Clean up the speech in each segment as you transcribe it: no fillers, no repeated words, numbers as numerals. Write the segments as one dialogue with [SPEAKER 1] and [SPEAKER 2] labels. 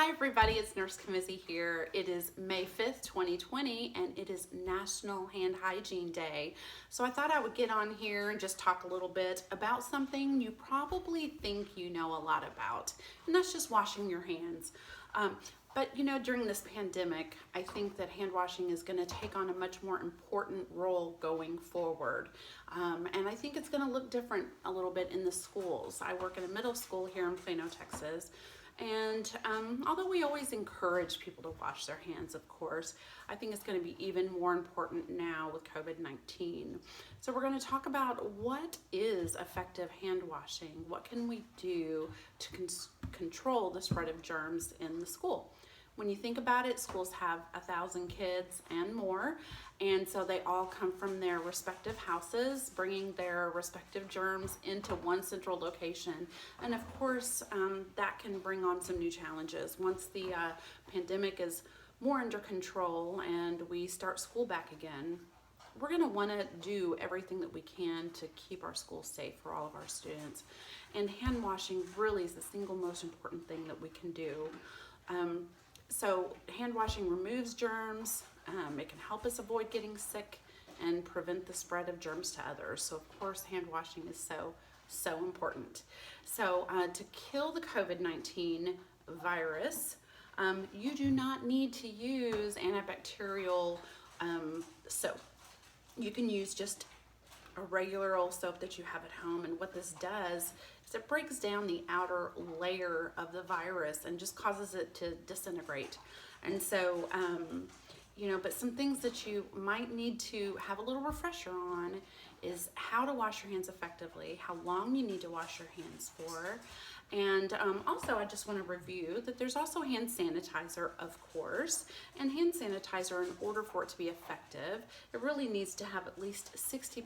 [SPEAKER 1] Hi everybody, it's Nurse Camizzi here. It is May 5th, 2020, and it is National Hand Hygiene Day. So I thought I would get on here and just talk a little bit about something you probably think you know a lot about, and that's just washing your hands. But you know, during this pandemic, I think that hand washing is going to take on a much more important role going forward. And I think it's going to look different a little bit in the schools. I work in a middle school here in Plano, Texas. And although we always encourage people to wash their hands, of course, I think it's going to be even more important now with COVID-19. So we're going to talk about what is effective hand washing. What can we do to control the spread of germs in the school? When you think about it, schools have 1,000 kids and more, and so they all come from their respective houses, bringing their respective germs into one central location. And of course, that can bring on some new challenges. Once the pandemic is more under control and we start school back again, we're going to want to do everything that we can to keep our schools safe for all of our students. And hand washing really is the single most important thing that we can do. So hand washing removes germs, it can help us avoid getting sick and prevent the spread of germs to others. So of course hand washing is so important. So to kill the COVID-19 virus, you do not need to use antibacterial soap. You can use just a regular old soap that you have at home, and what this does is it breaks down the outer layer of the virus and just causes it to disintegrate. And so you know, but some things that you might need to have a little refresher on is how to wash your hands effectively, how long you need to wash your hands for. And also I just want to review that there's also hand sanitizer, of course, and hand sanitizer, in order for it to be effective, it really needs to have at least 60%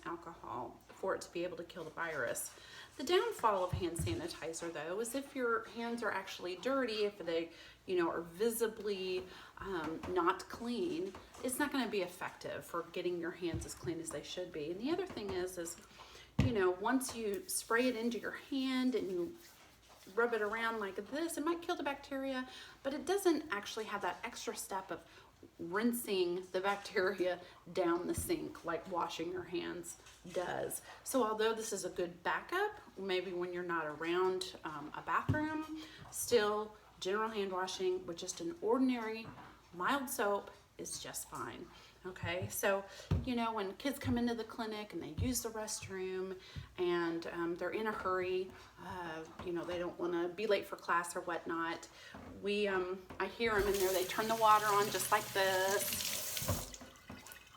[SPEAKER 1] alcohol for it to be able to kill the virus. The downfall of hand sanitizer, though, is if your hands are actually dirty, if they, you know, are visibly not clean, it's not going to be effective for getting your hands as clean as they should be. And the other thing is you know, once you spray it into your hand and you rub it around like this, it might kill the bacteria, but it doesn't actually have that extra step of rinsing the bacteria down the sink like washing your hands does. So although this is a good backup, maybe when you're not around a bathroom, still general hand washing with just an ordinary mild soap is just fine. Okay, so you know, when kids come into the clinic and they use the restroom and they're in a hurry, you know, they don't want to be late for class or whatnot, I hear them in there, they turn the water on just like this,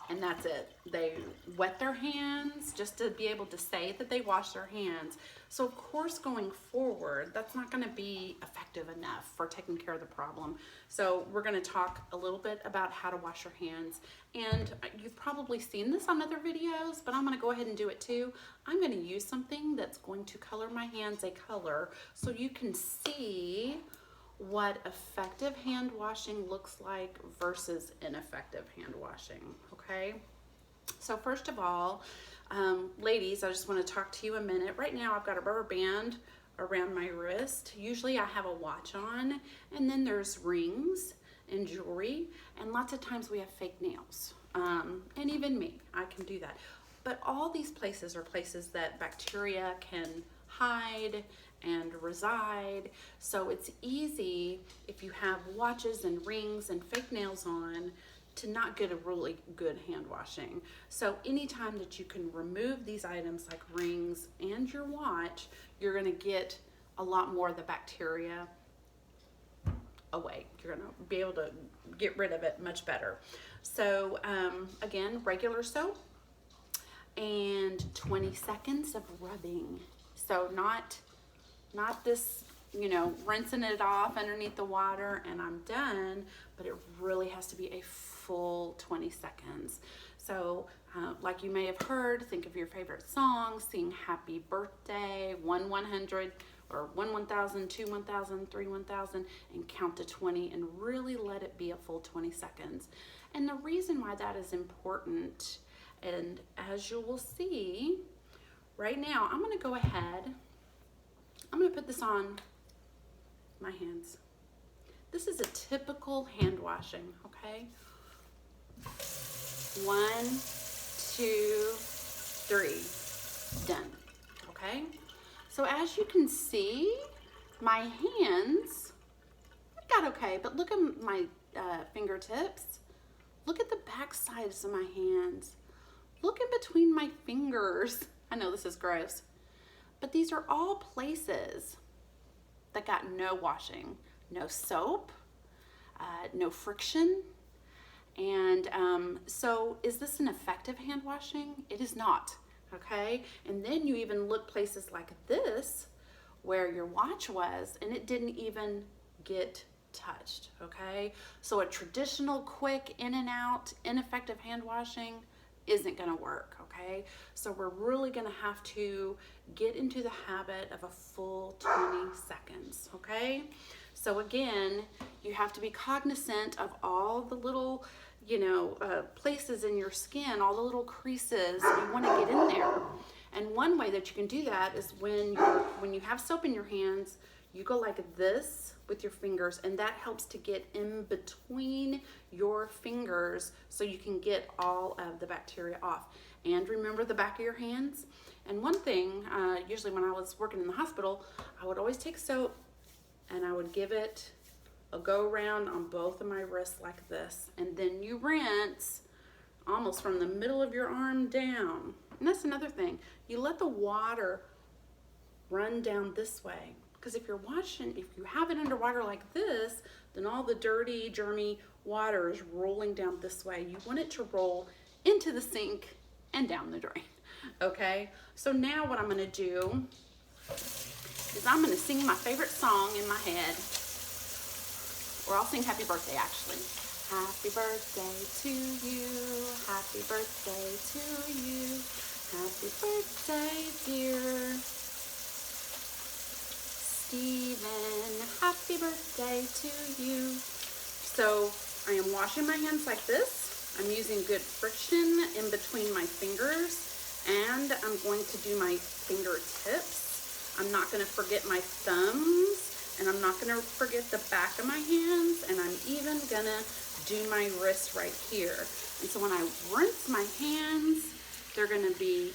[SPEAKER 1] and that's it. They wet their hands just to be able to say that they wash their hands. So of course, going forward, that's not going to be effective enough for taking care of the problem. So we're going to talk a little bit about how to wash your hands. And you've probably seen this on other videos, but I'm going to go ahead and do it too. I'm going to use something that's going to color my hands a color so you can see what effective hand washing looks like versus ineffective hand washing, okay? So first of all, ladies, I just want to talk to you a minute. Right now I've got a rubber band around my wrist. Usually I have a watch on, and then there's rings and jewelry, and lots of times we have fake nails. And even me, I can do that. But all these places are places that bacteria can hide and reside. So it's easy, if you have watches and rings and fake nails on, to not get a really good hand washing. So anytime that you can remove these items like rings and your watch, you're going to get a lot more of the bacteria away. You're going to be able to get rid of it much better. So again, regular soap and 20 seconds of rubbing. So not this, you know, rinsing it off underneath the water and I'm done, but it really has to be a full 20 seconds. So like you may have heard, think of your favorite song, sing happy birthday, 1-100, or 1-1000, 2-1000, 3-1000, and count to 20 and really let it be a full 20 seconds. And the reason why that is important, and as you will see right now, I'm going to go ahead, I'm going to put this on my hands. This is a typical hand washing, okay? 1, 2, 3, done, okay? So as you can see, my hands, I got okay, but look at my fingertips. Look at the back sides of my hands. Look in between my fingers. I know this is gross, but these are all places that got no washing, no soap, no friction. And so is this an effective hand washing? It is not, okay? And then you even look places like this where your watch was and it didn't even get touched, okay? So a traditional quick in and out, ineffective hand washing isn't gonna work, okay? So we're really gonna have to get into the habit of a full 20 seconds, okay? So again, you have to be cognizant of all the little, places in your skin, all the little creases. You wanna get in there. And one way that you can do that is when you have soap in your hands, you go like this with your fingers, and that helps to get in between your fingers so you can get all of the bacteria off. And remember the back of your hands. And one thing, usually when I was working in the hospital, I would always take soap and I would give it a go around on both of my wrists like this. And then you rinse almost from the middle of your arm down. And that's another thing. You let the water run down this way. Because if you have it underwater like this, then all the dirty, germy water is rolling down this way. You want it to roll into the sink and down the drain, okay? So now what I'm gonna do is I'm gonna sing my favorite song in my head, or I'll sing happy birthday actually. Happy birthday to you, happy birthday to you, happy birthday dear Steven, happy birthday to you. So I am washing my hands like this. I'm using good friction in between my fingers, and I'm going to do my fingertips. I'm not going to forget my thumbs, and I'm not going to forget the back of my hands, and I'm even going to do my wrist right here. And so when I rinse my hands, they're going to be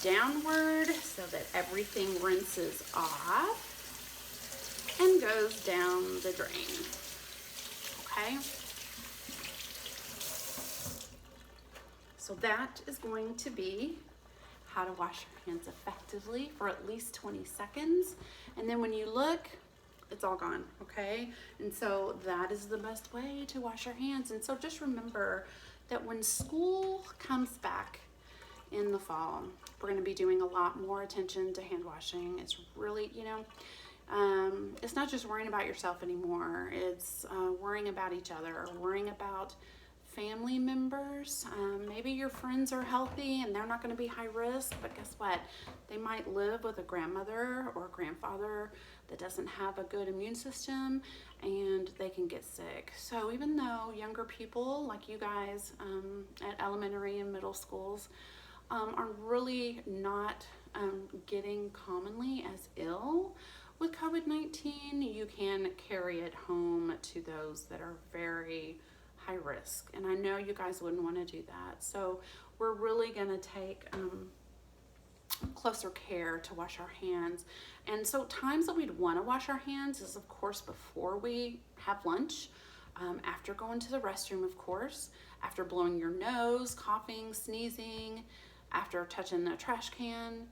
[SPEAKER 1] downward so that everything rinses off and goes down the drain, okay? So that is going to be how to wash your hands effectively for at least 20 seconds. And then when you look, it's all gone, okay? And so that is the best way to wash your hands. And so just remember that when school comes back in the fall, we're going to be doing a lot more attention to hand washing. It's really, it's not just worrying about yourself anymore. It's worrying about each other, worrying about family members. Maybe your friends are healthy and they're not going to be high risk, but guess what? They might live with a grandmother or a grandfather that doesn't have a good immune system, and they can get sick. So even though younger people like you guys at elementary and middle schools are really not getting commonly as ill with COVID-19, you can carry it home to those that are very high risk. And I know you guys wouldn't want to do that. So we're really going to take closer care to wash our hands. And so times that we'd want to wash our hands is, of course, before we have lunch, after going to the restroom, of course, after blowing your nose, coughing, sneezing, after touching a trash can,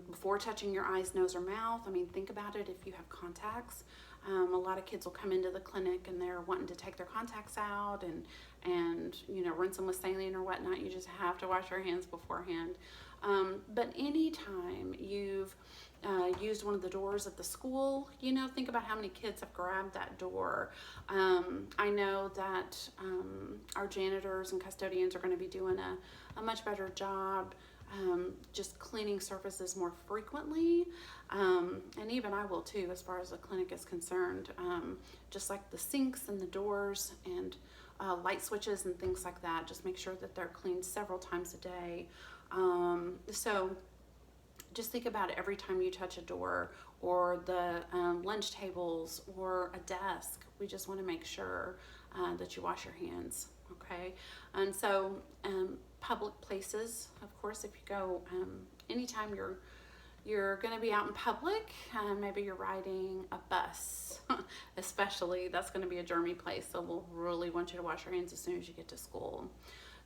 [SPEAKER 1] before touching your eyes, nose, or mouth. I mean, think about it if you have contacts. A lot of kids will come into the clinic and they're wanting to take their contacts out and rinse them with saline or whatnot. You just have to wash your hands beforehand. But anytime you've used one of the doors at the school, think about how many kids have grabbed that door. I know that our janitors and custodians are going to be doing a much better job just cleaning surfaces more frequently, and even I will too, as far as the clinic is concerned, just like the sinks and the doors and light switches and things like that. Just make sure that they're cleaned several times a day. So just think about it every time you touch a door or the lunch tables or a desk. We just want to make sure that you wash your hands, okay? And so public places, of course, if you go anytime you're going to be out in public, maybe you're riding a bus, especially, that's going to be a germy place, so we'll really want you to wash your hands as soon as you get to school.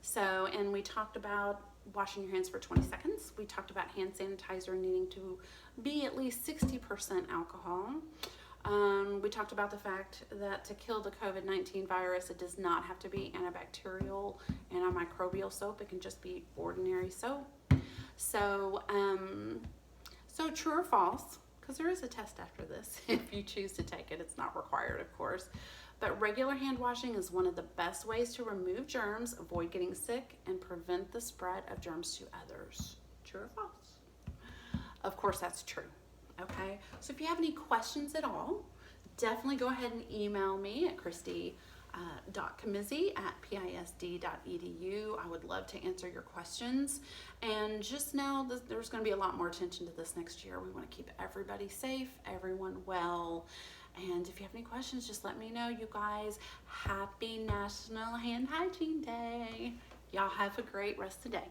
[SPEAKER 1] So, and we talked about washing your hands for 20 seconds. We talked about hand sanitizer needing to be at least 60% alcohol. We talked about the fact that to kill the COVID-19 virus, it does not have to be antibacterial, antimicrobial soap. It can just be ordinary soap. So, so true or false, because there is a test after this if you choose to take it. It's not required, of course. But regular hand washing is one of the best ways to remove germs, avoid getting sick, and prevent the spread of germs to others. True or false? Of course, that's true. Okay, so if you have any questions at all, definitely go ahead and email me at christy.camizzi@pisd.edu. I would love to answer your questions. And just know that there's going to be a lot more attention to this next year. We want to keep everybody safe, everyone well. And if you have any questions, just let me know, you guys. Happy National Hand Hygiene Day. Y'all have a great rest of the day.